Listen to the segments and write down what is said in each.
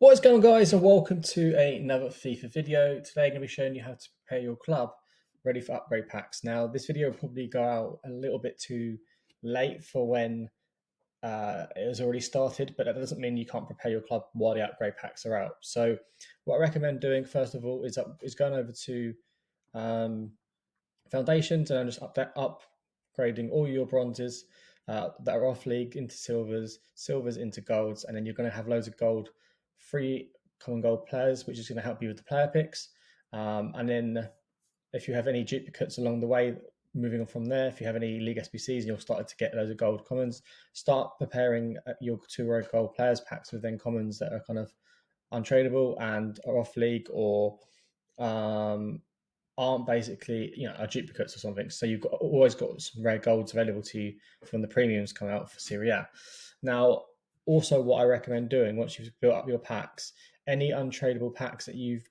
What is going on, guys, and welcome to another FIFA video. Today I'm going to be showing you how to prepare your club ready for upgrade packs. Now this video will probably go out a little bit too late for when it has already started, but that doesn't mean you can't prepare your club while the upgrade packs are out. So what I recommend doing first of all is going over to foundations and just upgrading all your bronzes that are off league into silvers into golds, and then you're going to have loads of gold, free common gold players, which is going to help you with the player picks. And then if you have any duplicates along the way, moving on from there, if you have any league SBCs and you're starting to get loads of gold commons, start preparing your 2-row gold players packs with then commons that are kind of untradeable and are off league or aren't basically are duplicates or something. So you've always got some rare golds available to you from the premiums coming out for Serie A. Now, also what I recommend doing once you've built up your packs, any untradeable packs that you've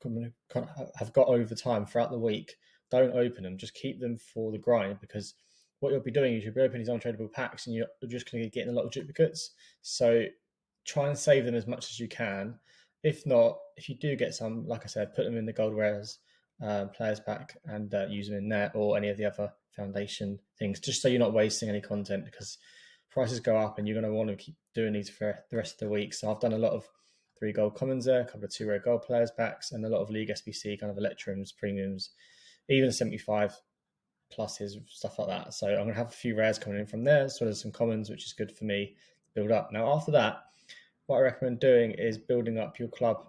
have got over time throughout the week, don't open them. Just keep them for the grind, because what you'll be doing is you'll be opening these untradeable packs and you're just going to be getting a lot of duplicates. So try and save them as much as you can. If not, if you do get some, like I said, put them in the gold rares players pack and use them in there or any of the other foundation things, just so you're not wasting any content, because prices go up and you're going to want to keep doing these for the rest of the week. So I've done a lot of 3 gold commons there, a couple of 2-rare gold players packs, and a lot of league SBC kind of electrums, premiums, even 75 pluses, stuff like that. So I'm going to have a few rares coming in from there, as well as some commons, which is good for me to build up. Now after that, what I recommend doing is building up your club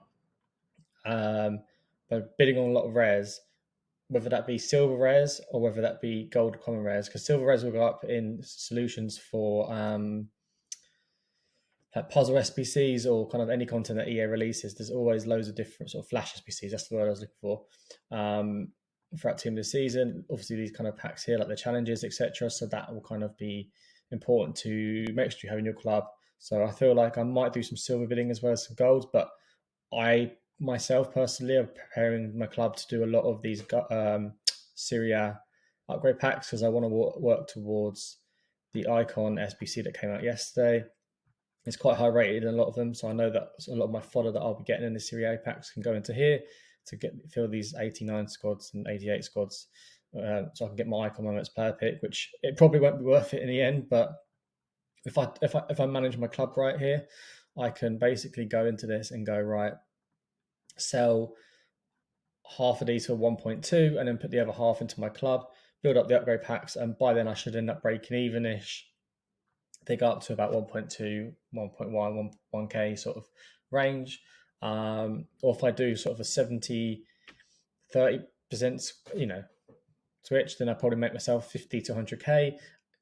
by bidding on a lot of rares, whether that be silver rares or whether that be gold common rares, because silver rares will go up in solutions for like puzzle SBCs or kind of any content that EA releases. There's always loads of different sort of flash SBCs. That's the word I was looking for. Throughout team of the season, obviously these kind of packs here, like the challenges, etc. So that will kind of be important to make sure you have in your club. So I feel like I might do some silver bidding as well as some golds, but I myself personally am preparing my club to do a lot of these Serie A upgrade packs, because I want to work towards the Icon SBC that came out yesterday. It's quite high rated in a lot of them, so I know that a lot of my fodder that I'll be getting in the Serie A packs can go into here to fill these 89 squads and 88 squads, so I can get my Icon moments player pick, which it probably won't be worth it in the end. But if I manage my club right here, I can basically go into this and go, right, sell half of these for 1.2 and then put the other half into my club, build up the upgrade packs, and by then I should end up breaking even-ish. They go up to about 1.2, 1.1, 1k sort of range. Or if I do sort of a 70, 30%, switch, then I probably make myself 50 to 100k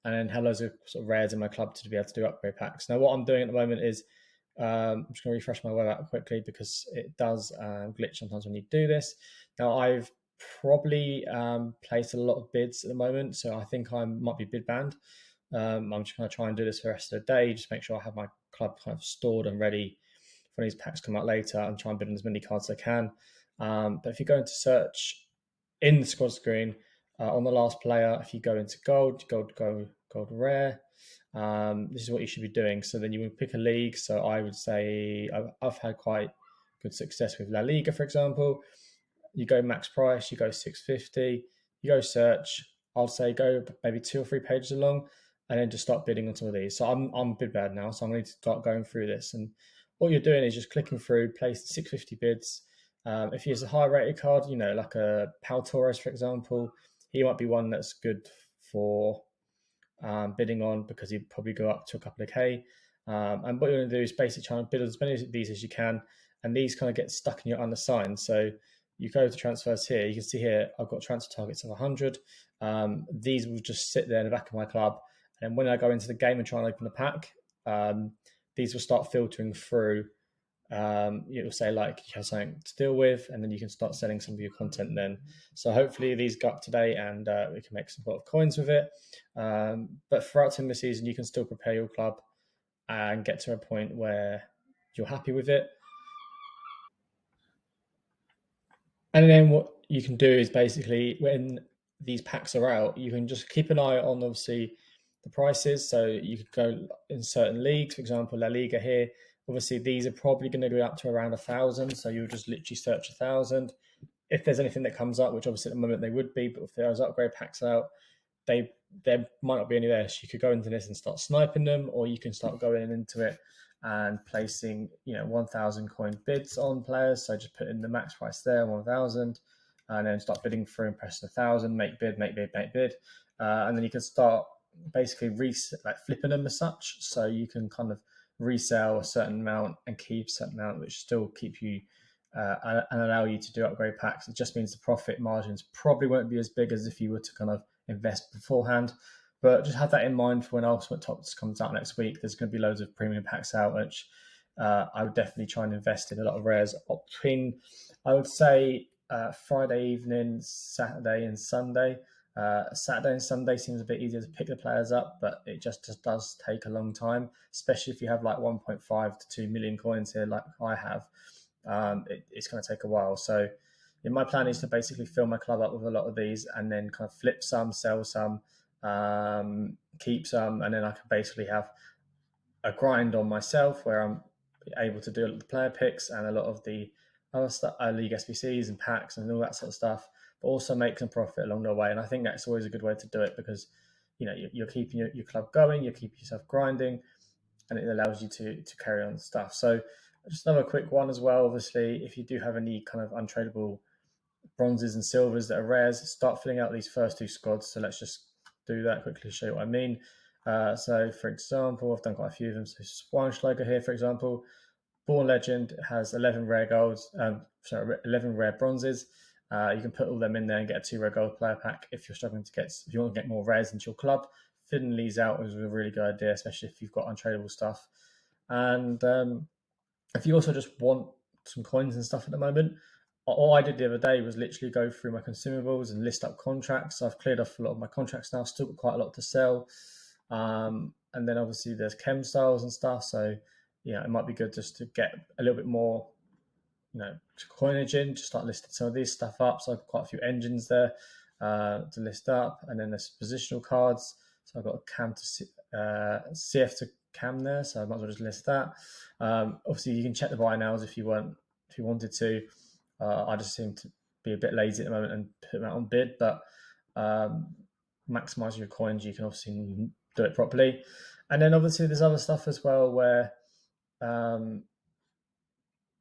and then have loads of sort of rares in my club to be able to do upgrade packs. Now, what I'm doing at the moment is I'm just going to refresh my web app quickly, because it does glitch sometimes when you do this. Now, I've probably placed a lot of bids at the moment, so I think I might be bid banned. I'm just going to try and do this for the rest of the day, just make sure I have my club kind of stored and ready for these packs come out later, and try and bid on as many cards as I can. But if you go into search in the squad screen, on the last player, if you go into gold rare, this is what you should be doing. So then you would pick a league. So I would say I've had quite good success with La Liga, for example. You go max price, you go 650, you go search. I'll say go maybe 2 or 3 pages along, and then just start bidding on some of these. So I'm bid bad now, so I'm going to start going through this. And what you're doing is just clicking through, place the 650 bids. If you use a high rated card, like a Pau Torres, for example, he might be one that's good for bidding on, because he'd probably go up to a couple of K. And what you're going to do is basically try and bid on as many of these as you can. And these kind of get stuck in your unassigned. So you go to transfers here. You can see here, I've got transfer targets of 100. These will just sit there in the back of my club. And when I go into the game and try and open a pack, these will start filtering through. It'll say like you have something to deal with, and then you can start selling some of your content then. So hopefully these go up today, and we can make some lot of coins with it. But throughout the season, you can still prepare your club and get to a point where you're happy with it. And then what you can do is basically, when these packs are out, you can just keep an eye on obviously the prices. So you could go in certain leagues, for example, La Liga here. Obviously, these are probably going to go up to around 1,000. So you'll just literally search 1,000. If there's anything that comes up, which obviously at the moment they would be, but if there's upgrade packs out, there might not be any there. So you could go into this and start sniping them, or you can start going into it and placing 1,000 coin bids on players. So just put in the max price there, 1,000, and then start bidding through and press 1,000, make bid, make bid, make bid, and then you can start basically like flipping them as such. So you can kind of resell a certain amount and keep a certain amount, which still keep you and allow you to do upgrade packs. It just means the profit margins probably won't be as big as if you were to kind of invest beforehand. But just have that in mind for when Ultimate Tops comes out next week. There's going to be loads of premium packs out, which I would definitely try and invest in a lot of rares between, I would say, Friday evening, Saturday and Sunday. Saturday and Sunday seems a bit easier to pick the players up, but it just does take a long time, especially if you have like 1.5 to 2 million coins here like I have. It's going to take a while. So my plan is to basically fill my club up with a lot of these and then kind of flip some, sell some, keep some, and then I can basically have a grind on myself where I'm able to do the player picks and a lot of the other stuff, league SBCs and packs and all that sort of stuff, but also make some profit along the way. And I think that's always a good way to do it because you're keeping your club going, you're keeping yourself grinding, and it allows you to carry on stuff. So just another quick one as well. Obviously, if you do have any kind of untradeable bronzes and silvers that are rares, start filling out these first two squads. So let's just do that quickly, show you what I mean. So for example, I've done quite a few of them. So Schweinsteiger here, for example, Born Legend has 11 rare golds, 11 rare bronzes. You can put all them in there and get a 2 rare gold player pack if you're struggling if you want to get more rares into your club. Filling these out is a really good idea, especially if you've got untradeable stuff. And if you also just want some coins and stuff at the moment, all I did the other day was literally go through my consumables and list up contracts. So I've cleared off a lot of my contracts now, still got quite a lot to sell. And then obviously there's chem styles and stuff. So, it might be good just to get a little bit more, coinage in, just start listing some of these stuff up. So I've got quite a few engines there to list up. And then there's positional cards. So I've got a cam to CF to cam there. So I might as well just list that. Obviously you can check the buy nows if you wanted to. I just seem to be a bit lazy at the moment and put them out on bid, but maximizing your coins, you can obviously do it properly. And then obviously there's other stuff as well where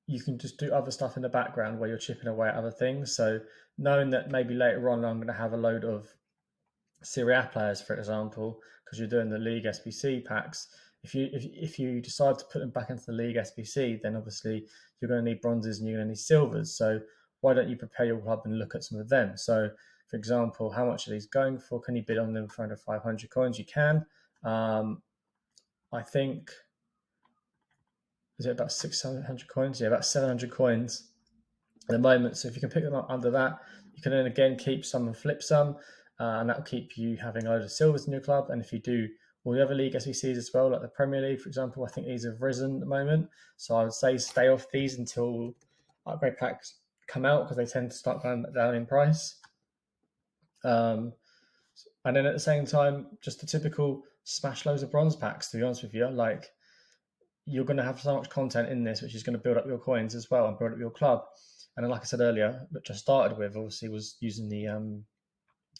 you can just do other stuff in the background where you're chipping away at other things. So knowing that maybe later on I'm going to have a load of Serie A players, for example, because you're doing the League SBC packs. If you decide to put them back into the League SBC, then obviously you're going to need bronzes and you're going to need silvers. So why don't you prepare your club and look at some of them? So, for example, how much are these going for? Can you bid on them for under 500 coins? You can. I think, is it about 600 coins? Yeah, about 700 coins at the moment. So if you can pick them up under that, you can then again keep some and flip some, and that will keep you having a load of silvers in your club. And if you do all the other league SECs as well, like the Premier League, for example, I think these have risen at the moment. So I would say stay off these until upgrade packs come out because they tend to start going down in price. And then at the same time, just the typical smash loads of bronze packs, to be honest with you. Like, you're going to have so much content in this, which is going to build up your coins as well and build up your club. And then, like I said earlier, which I started with, obviously, was using the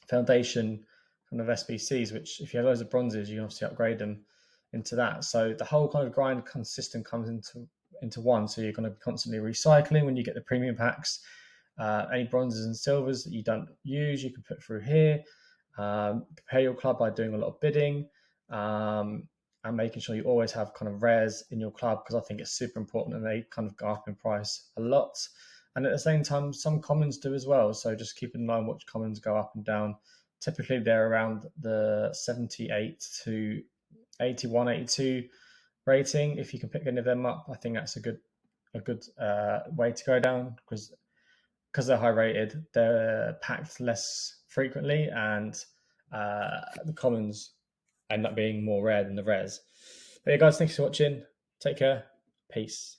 foundation kind of SBCs, which if you have loads of bronzes, you can obviously upgrade them into that. So the whole kind of grind system comes into one. So you're going to be constantly recycling when you get the premium packs. Any bronzes and silvers that you don't use, you can put through here. Prepare your club by doing a lot of bidding and making sure you always have kind of rares in your club, because I think it's super important and they kind of go up in price a lot. And at the same time, some commons do as well. So just keep in mind which commons go up and down. Typically, they're around the 78 to 81, 82 rating. If you can pick any of them up, I think that's a good way to go down, because they're high rated, they're packed less frequently, and the commons end up being more rare than the rares. But yeah, guys, thanks for watching. Take care. Peace.